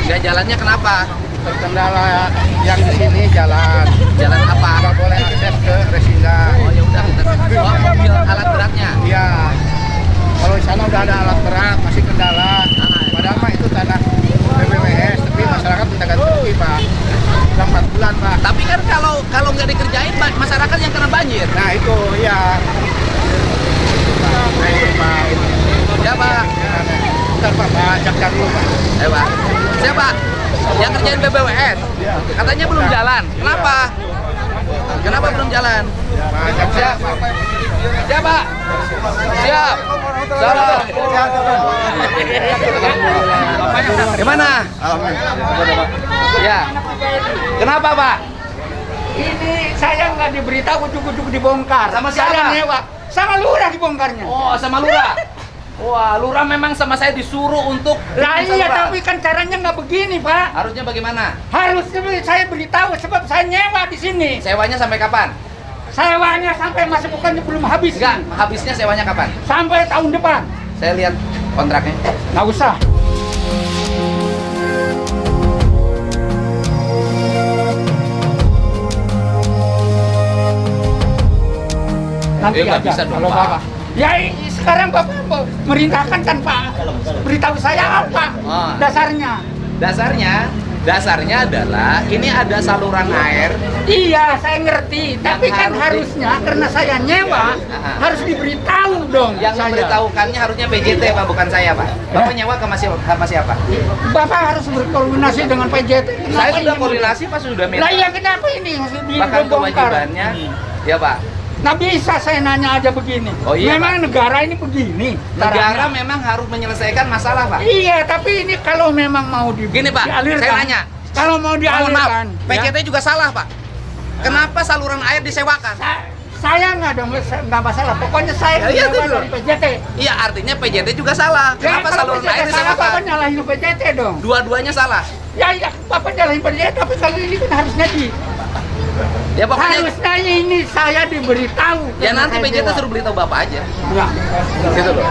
Nggak jalannya kenapa? Terkendala yang di sini jalan apa? nggak boleh akses ke Resinga. Oh ya udah, oh, mobil alat beratnya. Iya, kalau di sana udah ada alat berat masih kendala. Padahal mah itu tanah PBWS, tapi masyarakat minta ganti rugi Pak. Udah 4 bulan Pak. Tapi kan kalau nggak dikerjain, masyarakat yang kena banjir. Nah itu ya. Nah itu Pak. Ya Pak. Bentar Pak, cek dulu Pak. Pak. Siapa? Yang kerjain BBWS. Katanya belum jalan. Kenapa? Kenapa belum jalan? Siap. Siap Pak. Siap. Salam. Gimana? Ya. Kenapa Pak? Ini saya nggak diberitahu, ujuk-ujuk dibongkar. Sama siapa? Saya nyewa. Sama lurah dibongkarnya. Oh, sama lurah. Wah, lurah memang sama saya disuruh untuk Lah bikin iya, saluran. tapi kan caranya nggak begini, Pak. Harusnya bagaimana? Harusnya saya beritahu sebab saya nyewa di sini. Sewanya sampai kapan? Sewanya sampai masa bukannya belum habis. Enggak, habisnya sewanya kapan? Sampai tahun depan. Saya lihat kontraknya. Nggak usah. Nanti nggak aja bisa dong, kalau Pak. Bapak. Ya sekarang Bapak merintahkan kan Pak. Beritahu saya apa Oh. Dasarnya adalah ini ada saluran air. Iya, saya ngerti. Tapi kan harus harusnya karena saya nyewa, harus diberitahu dong. Yang saya. memberitahukannya harusnya PJT Pak, bukan saya Pak. Bapak nyewa ke sama siapa? Bapak harus berkoordinasi dengan PJT. Saya sudah ini? koordinasi Pak, sudah minta. Lah iya, kenapa ini harus Bahkan dibongkar? kewajibannya, ya Pak. Nah bisa saya nanya aja begini. Oh, iya, memang negara ini begini. Negara caranya. memang harus menyelesaikan masalah Pak. Iya, tapi ini kalau memang mau Gini Pak, dialirkan. saya nanya. Kalau mau Mohon maaf, dialirkan. PJT juga salah Pak. Kenapa saluran air disewakan? Saya nggak ada nggak masalah. Pokoknya saya Ya, iya, nyewa itu dari PJT. Iya, artinya PJT juga salah. Ya, Kenapa kalau saluran PJT air salah, Bapak disewakan? nyalahin PJT dong. Dua-duanya salah. Ya, Bapak nyalahin PJT, tapi kalau ini kan harusnya Ya pokoknya harusnya ini saya diberitahu. ya karena nanti saya PJT sewa. suruh beritahu Bapak aja. Enggak. Gitu loh.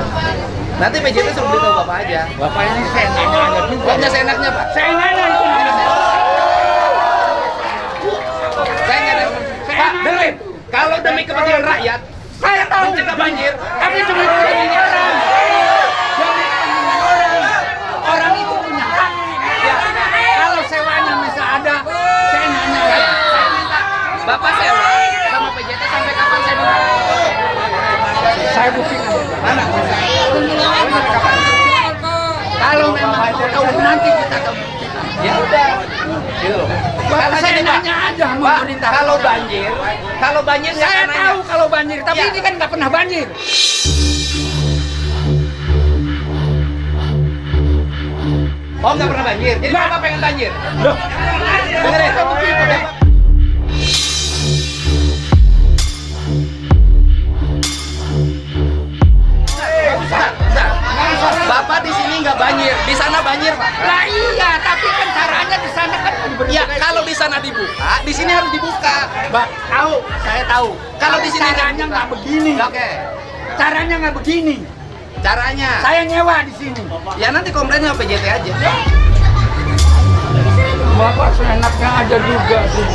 Nanti PJT suruh beritahu Bapak aja. Bapak ini saya nanya aja juga. Pokoknya seenaknya Pak. Saya nanya itu. Saya nggak ada. Pak, dengerin. Kalau demi kepentingan rakyat, Saya tahu. mencegah banjir, Tapi demi kepentingan orang. Demi kepentingan orang. Orang itu punya hak. Ya. Kalau sewanya bisa ada, saya nanya. saya minta Bapak sewa sama PJT sampai kapan saya minta? Saya buktikan. Mana? Kalau memang tahu nanti kita tahu. Ya udah. Gitu loh. Bapak saya gini, Pak. nanya aja sama Pak, pemerintah. kalau banjir nggak Saya akan nanya. tahu kalau banjir, tapi Ya. ini kan nggak pernah banjir. Oh nggak pernah banjir. Jadi Nggak. Bapak pengen banjir. Loh, Dengerin. Bentar. Bapak di sini nggak banjir, di sana banjir Pak. lah iya, tapi kan caranya di sana kan diberi. Ya kalau di sana dibuka, di sini harus dibuka. Mbak, tahu, saya tahu. Kalau di sini caranya dibuka. nggak begini. Oke. Caranya nggak begini. Caranya. Saya nyewa di sini. Ya nanti komplain sama PJT aja. Bapak seenaknya aja juga sih.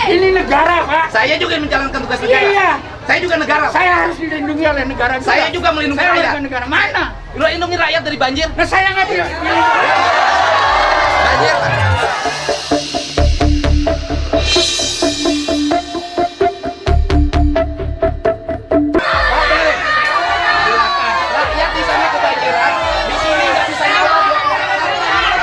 Ini negara, Pak. Saya juga menjalankan tugas negara. Iya. Saya juga negara. Saya harus dilindungi oleh negara juga. Saya juga melindungi Saya rakyat. warga negara mana? Lo lindungi rakyat dari banjir. Nah, saya nggak dilindungi. Banjir. Pak. Rakyat di sana kebanjiran, di sini nggak bisa nyawa 20 hektar.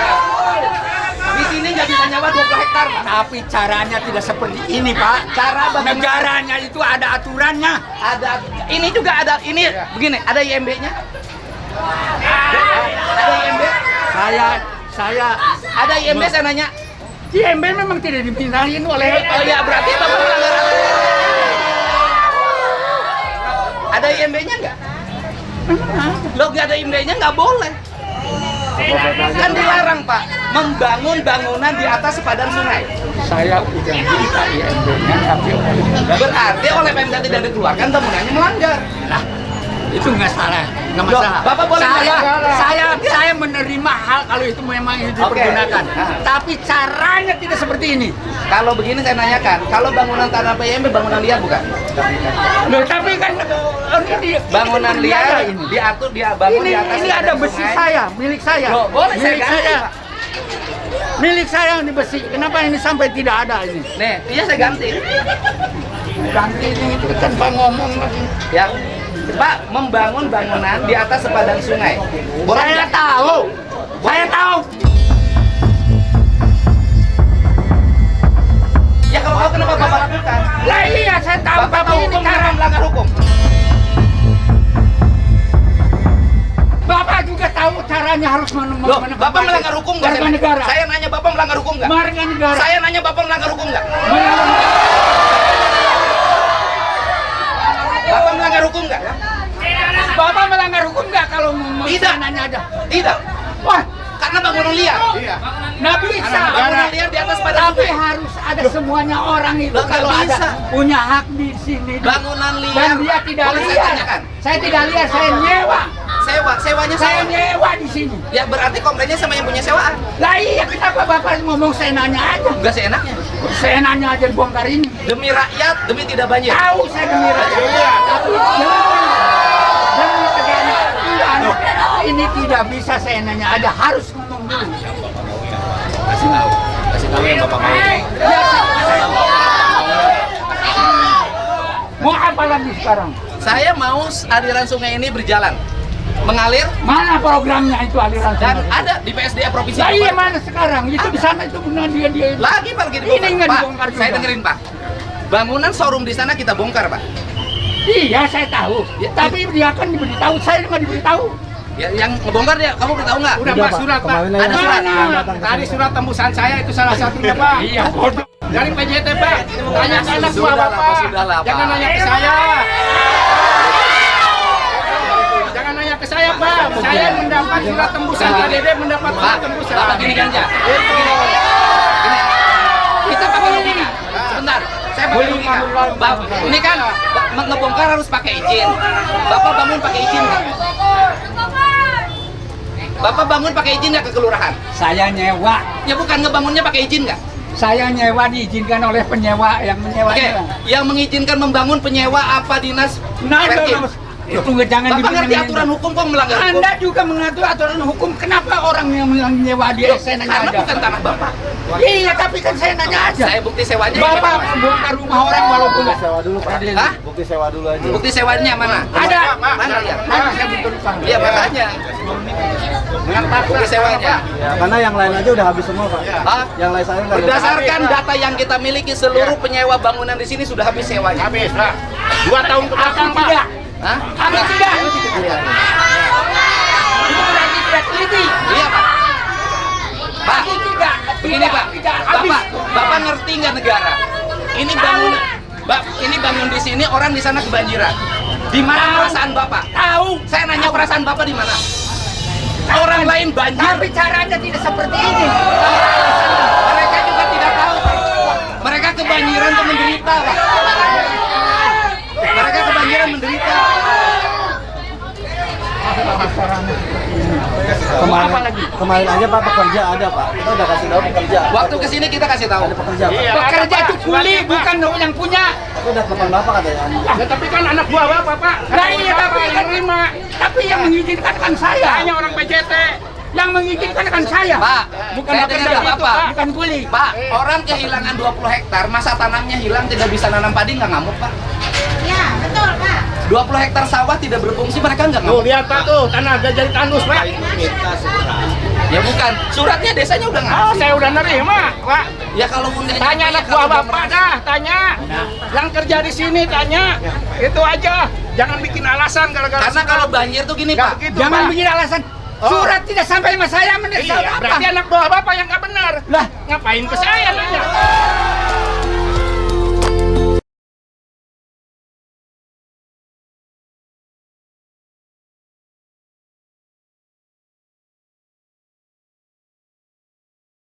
Di sini nggak bisa nyawa 20 hektar, Pak. Tapi caranya tidak seperti ini, Pak. Cara bagaimana? Negaranya itu ada aturannya. Ada, ini juga ada, ini begini, ada IMB-nya. Ada IMB, Saya ada IMB saya nanya. IMB memang tidak dipindahin oleh. Oh ya berarti Bapak melanggar aturan. Ada IMB-nya nggak? Lo nggak ada IMB-nya nggak boleh. Kan dilarang Pak, membangun bangunan di atas sepadan sungai. Saya udah minta IMB-nya, tapi Berarti oleh Pemda tidak dikeluarkan, bangunannya melanggar. itu nggak salah. nggak masalah. Bapak boleh saya menerima hal kalau itu memang itu dipergunakan. Tapi caranya tidak seperti ini. Kalau begini saya nanyakan, kalau bangunan tanah PMB bangunan liar bukan? Loh, tapi kan ini Bangunan ini liar ini. diatur dia bangun di atas. Ini ada besi sungai. saya, milik saya. Loh, boleh saya milik ganti, saya. Pak. Milik saya ini besi. Kenapa ini sampai tidak ada ini? Nih, iya saya ganti. Ganti ini itu tanpa ngomong lagi. Ya, Pak, membangun bangunan di atas sepadan sungai. Boleh Saya nggak? tahu. Saya tahu. Ya kalau tahu kenapa Bapak lakukan? Lah iya saya tahu. Bapak Tapi tahu ini hukum cara cara melanggar hukum. Bapak juga tahu caranya harus Loh, Bapak melanggar hukum nggak? Warga negara. Saya nanya Bapak melanggar hukum nggak? Warga negara. Saya nanya Bapak melanggar hukum nggak? Bapak melanggar hukum nggak? Bapak melanggar hukum nggak kalau Tidak. nanya ada? Tidak. Wah, Karena bangunan liar. Iya. nggak bisa. Bangunan liar di atas padan Tapi sungai. harus ada semuanya orang itu Loh, nggak kalau ada bisa. punya hak di sini. Bangunan liar. Dan dia tidak Boleh saya liar. tanyakan? Saya tidak liar, saya nyewa. Sewanya Saya saya. nyewa di sini. Ya berarti komplainnya sama yang punya sewaan. Lah iya, kenapa Bapak ngomong saya nanya aja? Enggak seenaknya. Saya nanya aja bongkar ini. Demi rakyat, demi tidak banjir. Tahu saya demi rakyat. Tapi demi kegantian ini tidak bisa saya nanya aja, harus ngomong dulu. Kasih tahu yang Bapak mau. Mau apa lagi sekarang? Saya mau aliran sungai ini berjalan, mengalir Mana programnya itu aliran dan sungai? ada di PSDA Provinsi Lah iya Papua. mana sekarang? Itu di sana itu benar dia Lagi Pak, lagi Ini dibongkar. nggak Pak, dibongkar juga. saya dengerin Pak. Bangunan showroom di sana kita bongkar Pak. Iya saya tahu. Ya, Tapi dia kan diberitahu, saya nggak diberitahu. Ya, yang ngebongkar dia, kamu beritahu nggak? Udah Pak, surat Pak. Ada surat. Mana? Tadi surat tembusan saya itu salah satunya Pak. Iya bodoh. Dari PJT Pak. Tanya ke anak buah Sudahlah, Pak, Bapak. sudahlah, Pak. Jangan nanya ke saya. Jangan nanya ke saya Pak. Saya mendapat surat tembusan. PJT mendapat Pak, surat tembusan. Bapak gini ganja. Itu. Gini. Kita pakai logika. Sebentar, saya pakai logika. Bapak, ini kan ngebongkar harus pakai izin. Bapak bangun pakai izin nggak? Bapak bangun pakai izin nggak ke kelurahan? Saya nyewa. Ya bukan, ngebangunnya pakai izin nggak? Saya nyewa diizinkan oleh penyewa yang menyewa. Oke, yang mengizinkan membangun penyewa apa dinas? Nah, Perkim? itu jangan Bapak ngerti dibilang- aturan hukum kok melanggar hukum? Anda juga mengatur aturan hukum. Kenapa orang yang menyewa dia saya nanya Karena aja? bukan tanah Bapak. Iya, tapi kan saya nanya aja. Saya bukti sewanya. Bapak bongkar rumah orang walaupun Sewa dulu Pak. Hah? Bukti sewa dulu aja. Bukti sewanya mana? ada. Mana lihat? Nanti saya benturkan. Iya makanya. Bukti sewanya. Ya, karena yang lain aja udah habis semua Pak. Hah? Yang lain saya nggak ada. Berdasarkan data yang kita miliki, seluruh penyewa bangunan di sini sudah habis sewanya. Habis Pak. 2 tahun ke belakang Pak. Tidak. Hah? Habis tidak. Itu berarti tidak teliti. Iya Pak. Pak, Itu tidak. begini Pak. Tidak habis. Bapak ngerti nggak negara? Ini bangun, ini bangun di sini, orang di sana kebanjiran. Di mana Tahu. perasaan Bapak? Tahu. Saya nanya perasaan Bapak di mana? Orang lain banjir, Tapi caranya tidak seperti ini. mereka juga tidak tahu Pak. Mereka kebanjiran tuh menderita Pak. Mereka kebanjiran menderita. Kemarin aja Pak pekerja ada Pak. Kita udah kasih tahu pekerja. Waktu kesini kita kasih tahu. Ada pekerja Pak. Iya. Pekerja itu kuli, bukan yang punya. Tapi udah telepon Bapak katanya. Ya, tapi kan anak buah Bapak Pak. Nah iya, tapi yang terima. Tapi yang mengizinkan kan saya. Hanya orang PJT. Yang mengizinkan kan saya. Pak, bukan saya pekerja dengar itu, Bapak. Pak. Bukan kuli. Pak, orang kehilangan 20 hektar, masa tanamnya hilang, tidak bisa nanam padi, nggak ngamuk Pak. Ya, betul, Pak. 20 hektar sawah tidak berfungsi, mereka nggak Tuh ngamuk. lihat Pak tuh, tanah udah jadi tandus Pak. Ya bukan, suratnya desanya udah Oh, ngasih. saya udah nerima Pak. Ya kalau pun Tanya anak buah Bapak dah, tanya. Yang kerja di sini tanya. Itu aja. Jangan bikin alasan gara-gara Karena kalau banjir tuh gini Nggak Pak. begitu, Jangan Pak. bikin alasan. Oh. Surat tidak sampai sama saya, menurut Iya, saya berarti apa? anak buah Bapak yang nggak benar. Lah, Ngapain ke saya nanya?